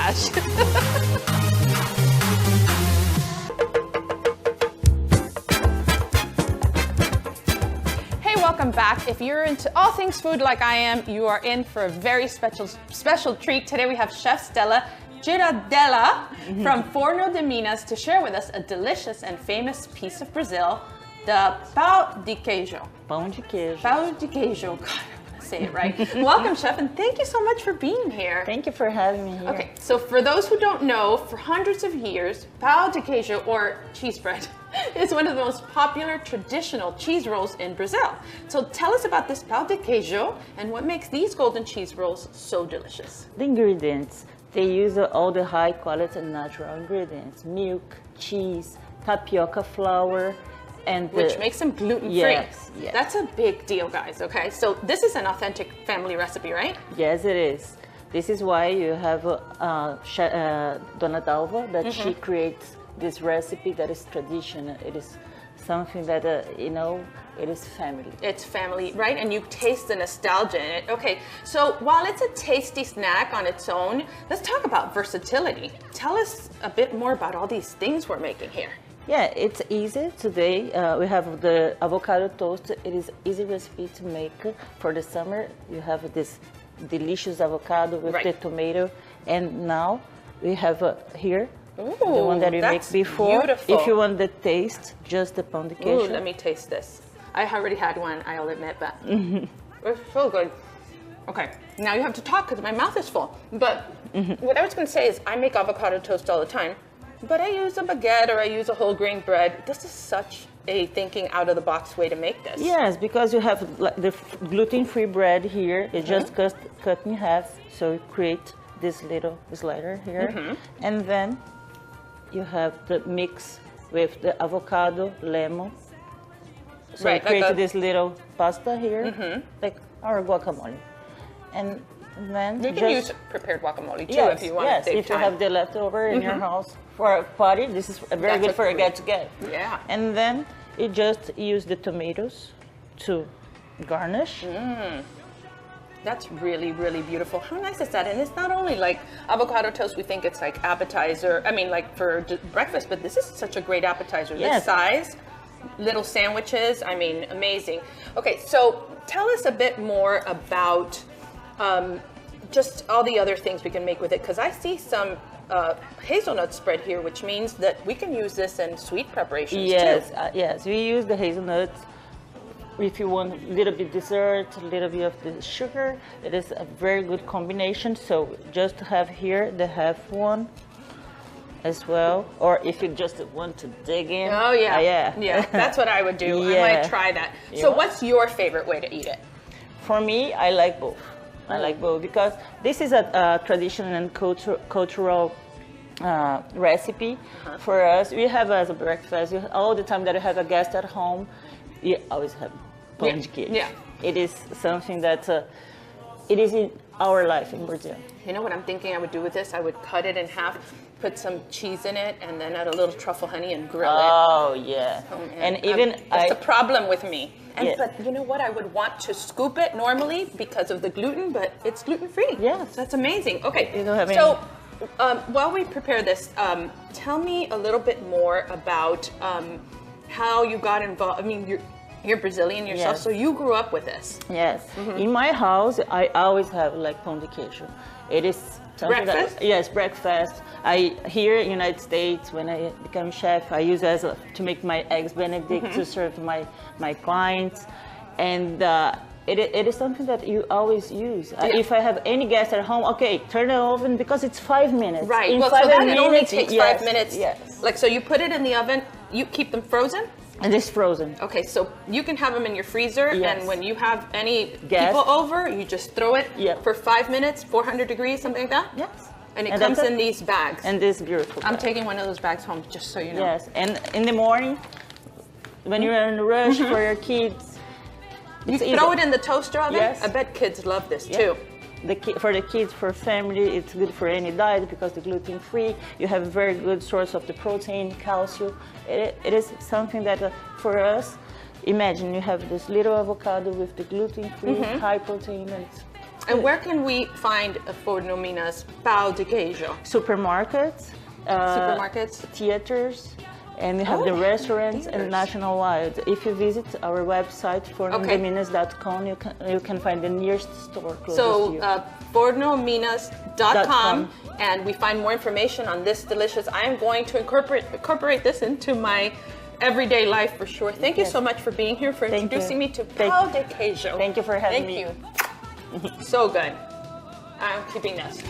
gosh. Welcome back. If you're into all things food like I am, you are in for a very special treat. Today we have Chef Stella Giraldella from Forno de Minas to share with us a delicious and famous piece of Brazil, the pão de queijo. Pão de queijo. Pão de queijo. God, I want to say it right. Welcome, Chef, and thank you so much for being here. Thank you for having me here. Okay, so for those who don't know, for hundreds of years, pão de queijo, or cheese bread, is one of the most popular traditional cheese rolls in Brazil. So tell us about this pão de queijo and what makes these golden cheese rolls so delicious. The ingredients, they use all the high quality and natural ingredients, milk, cheese, tapioca flour, and which makes them gluten-free. Yes, yes. That's a big deal, guys, okay? So this is an authentic family recipe, right? Yes, it is. This is why you have Dona Dalva, that she creates this recipe that is traditional. It is something that, you know, it is family. It's family, right? And you taste the nostalgia in it. Okay, so while it's a tasty snack on its own, let's talk about versatility. Tell us a bit more about all these things we're making here. Yeah, it's easy today. We have the avocado toast. It is easy recipe to make for the summer. You have this delicious avocado with the tomato. And now we have here Ooh, the one that we make before. Beautiful. If you want the taste, just the pão de queijo. Ooh, let me taste this. I already had one, I'll admit, but it's so good. Okay, now you have to talk because my mouth is full. But what I was going to say is I make avocado toast all the time, but I use a baguette or I use a whole grain bread. This is such a thinking out of the box way to make this. Yes, because you have the gluten-free bread here. It's just cut in half, so you create this little slider here, and then you have the mix with the avocado, lemon. So you create this little pasta here, like our guacamole. And then you can use prepared guacamole too if you want to save if time. You have the leftover in your house for a party, this is very good for a get-together. Yeah. And then you just use the tomatoes to garnish. That's really, really beautiful. How nice is that? And it's not only like avocado toast, we think it's like appetizer, I mean like for breakfast, but this is such a great appetizer. This size, little sandwiches, I mean, amazing. Okay, so tell us a bit more about just all the other things we can make with it, because I see some hazelnut spread here, which means that we can use this in sweet preparations too. Yes, we use the hazelnuts. If you want a little bit dessert, a little bit of the sugar, it is a very good combination. So just have here the half one as well, or if you just want to dig in. Oh yeah, yeah, that's what I would do. I might try that. So what's your favorite way to eat it? For me, I like both. I like both because this is a traditional and cultural recipe for us. We have as a breakfast, all the time that you have a guest at home, you always have pão de queijo. Yeah. It is something that it is in our life in Brazil. You know what I'm thinking I would do with this? I would cut it in half, put some cheese in it, and then add a little truffle honey and grill it. Oh yeah. And even that's the problem with me. And but you know what? I would want to scoop it normally because of the gluten, but it's gluten-free. Yes. That's amazing. Okay. You don't have so while we prepare this, tell me a little bit more about how you got involved. I mean, you're Brazilian yourself, so you grew up with this. Yes. In my house, I always have like pão de queijo. It is something breakfast? Breakfast. Here in the United States, when I become chef, I use to make my eggs Benedict to serve my clients, and it is something that you always use. If I have any guests at home, okay, turn the oven because it's 5 minutes. Right. In well, 5 so that minutes, it only takes 5 minutes. Yes. Like so, you put it in the oven. You keep them frozen. And it's frozen. Okay, so you can have them in your freezer, and when you have any people over, you just throw it for 5 minutes, 400 degrees, something like that? Yes. And it comes in these bags. And this beautiful I'm taking one of those bags home, just so you know. Yes, and in the morning, when you're in a rush for your kids, you throw it in the toaster oven? Yes. I bet kids love this too. For the kids, for family, it's good for any diet because the gluten-free. You have a very good source of the protein, calcium. It is something that for us, imagine you have this little avocado with the gluten-free, high protein, and And where can we find Forno Mina's pão de queijo? Supermarkets, Supermarkets? theaters, and we have the restaurants and nationwide. If you visit our website, fornominas.com, you can find the nearest store closest to you. Fornominas.com, and we find more information on this delicious. I am going to incorporate this into my everyday life for sure. Thank you so much for being here, for introducing me to pão de queijo. Thank you for having me. Thank you. So good. I'm keeping this.